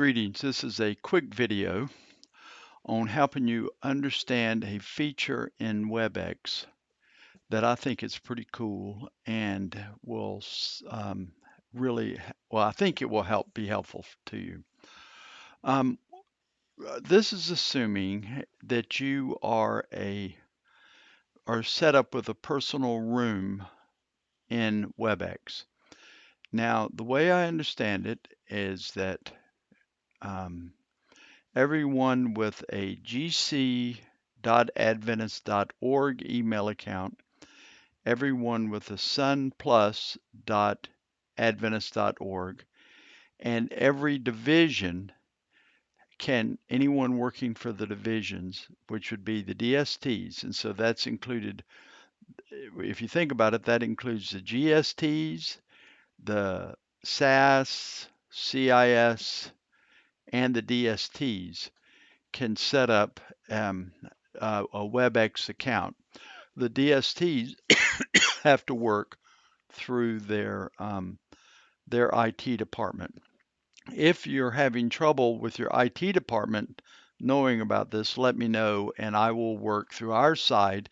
Greetings. This is a quick video on helping you understand a feature in Webex that I think is pretty cool and will really, well, I think it will be helpful to you. Um, this is assuming that you are set up with a personal room in Webex. Now, the way I understand it is that um, everyone with a gc.adventist.org email account, everyone with a sunplus.adventist.org, and every division anyone working for the divisions, which would be the DSTs. And so that's included, if you think about it, that includes the GSTs, the SAS, CIS, and the DSTs can set up a WebEx account. The DSTs have to work through their IT department. If you're having trouble with your IT department knowing about this, let me know and I will work through our side.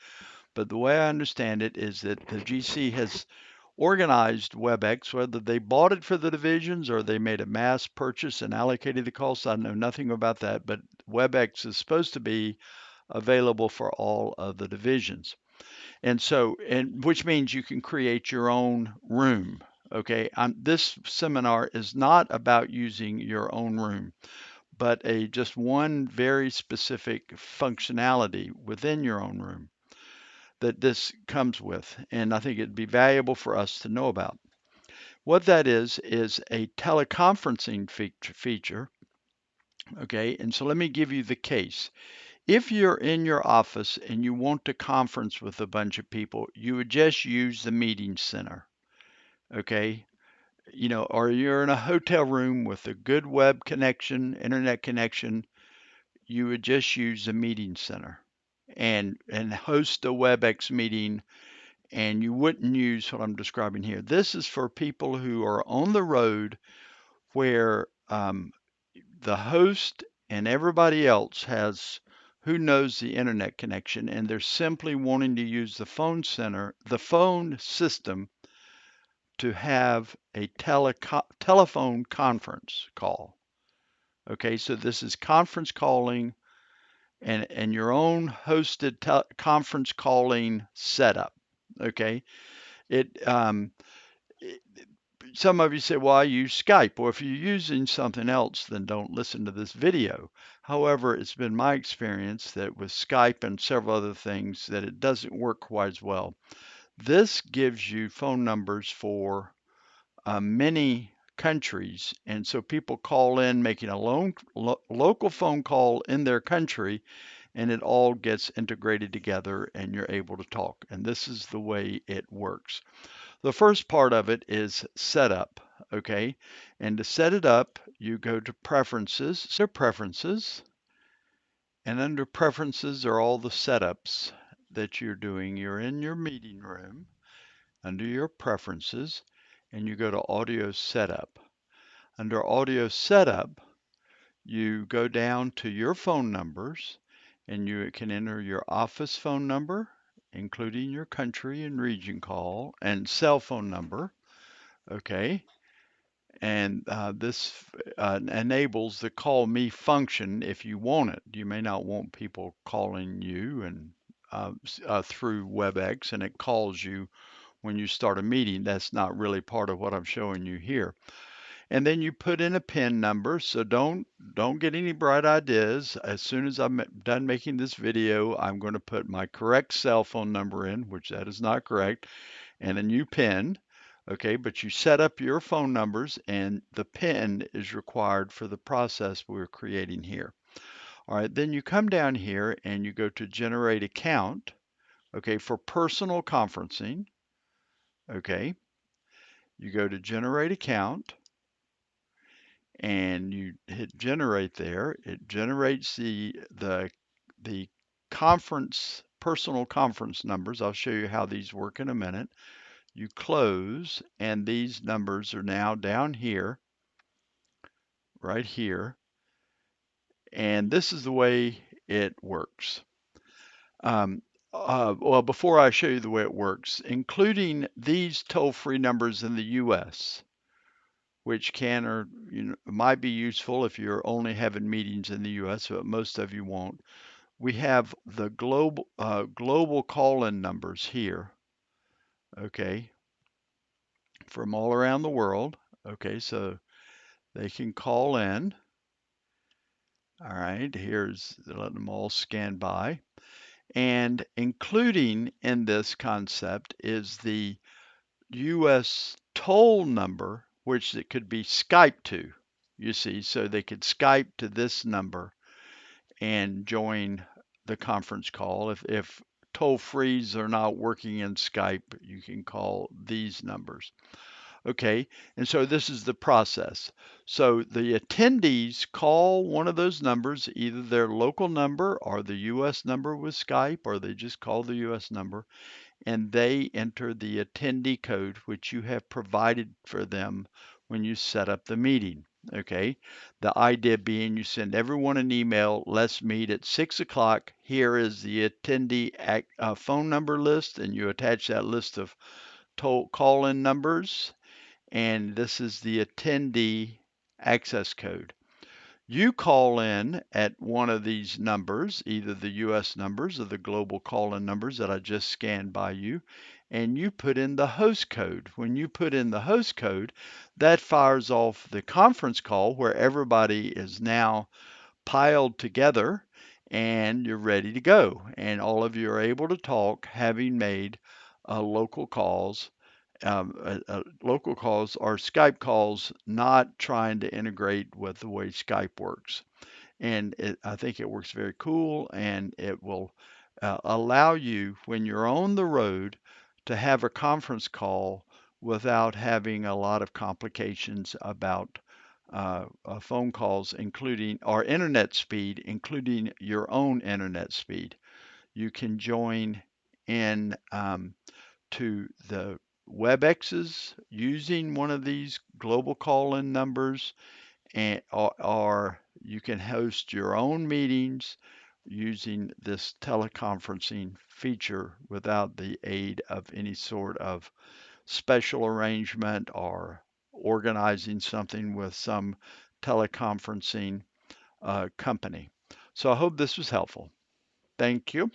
But the way I understand it is that the GC has organized WebEx, whether they bought it for the divisions or they made a mass purchase and allocated the costs. I know nothing about that, but WebEx is supposed to be available for all of the divisions. And so, which means you can create your own room. Okay, this seminar is not about using your own room, but just one very specific functionality within your own room that this comes with. And I think it'd be valuable for us to know about. What that is a teleconferencing feature. Okay, and so let me give you the case. If you're in your office and you want to conference with a bunch of people, you would just use the meeting center. Okay. Or you're in a hotel room with a good web connection, internet connection, you would just use the meeting center and host a WebEx meeting, and you wouldn't use what I'm describing here. This is for people who are on the road where the host and everybody else who knows the internet connection, and they're simply wanting to use the phone system to have a telephone conference call. Okay, so this is conference calling and your own hosted conference calling setup. Okay, it, some of you say, well, I use Skype. Well, if you're using something else, then don't listen to this video. However, it's been my experience that with Skype and several other things that it doesn't work quite as well. This gives you phone numbers for many countries, and so people call in making a local phone call in their country, and it all gets integrated together and you're able to talk. And this is the way it works. The first part of it is setup, okay? And to set it up, you go to preferences. So preferences, and under preferences are all the setups that you're doing. You're in your meeting room under your preferences, and you go to audio setup. Under audio setup, you go down to your phone numbers, and you can enter your office phone number, including your country and region call and cell phone number. Okay. And this enables the call me function if you want it. You may not want people calling you and through WebEx, and it calls you when you start a meeting. That's not really part of what I'm showing you here. And then you put in a PIN number. So don't get any bright ideas. As soon as I'm done making this video, I'm going to put my correct cell phone number in, which that is not correct, and a new PIN. Okay, but you set up your phone numbers and the PIN is required for the process we're creating here. All right, then you come down here and you go to generate account, okay, for personal conferencing. Okay, you go to generate account and you hit generate there. It generates the personal conference numbers. I'll show you how these work in a minute. You close, and these numbers are now down here right here. And this is the way it works. Um, well, before I show you the way it works, including these toll-free numbers in the US, which can or might be useful if you're only having meetings in the US, but most of you won't. We have the global call-in numbers here, okay, from all around the world. Okay, so they can call in. All right, here's letting them all scan by. And including in this concept is the US toll number, which it could be Skype to, you see, so they could Skype to this number and join the conference call. If toll frees are not working in Skype, you can call these numbers. Okay, and so this is the process. So the attendees call one of those numbers, either their local number or the US number with Skype, or they just call the US number, and they enter the attendee code, which you have provided for them when you set up the meeting. Okay, the idea being you send everyone an email, let's meet at 6 o'clock. Here is the attendee phone number list, and you attach that list of call-in numbers, and this is the attendee access code. You call in at one of these numbers, either the US numbers or the global call-in numbers that I just scanned by you, and you put in the host code. When you put in the host code, that fires off the conference call where everybody is now piled together and you're ready to go. And all of you are able to talk, having made local calls. Local calls are Skype calls, not trying to integrate with the way Skype works. And I think it works very cool, and it will allow you, when you're on the road, to have a conference call without having a lot of complications about phone calls, including our internet speed, including your own internet speed. You can join in to the Webexes using one of these global call-in numbers, and or you can host your own meetings using this teleconferencing feature without the aid of any sort of special arrangement or organizing something with some teleconferencing company. So I hope this was helpful. Thank you.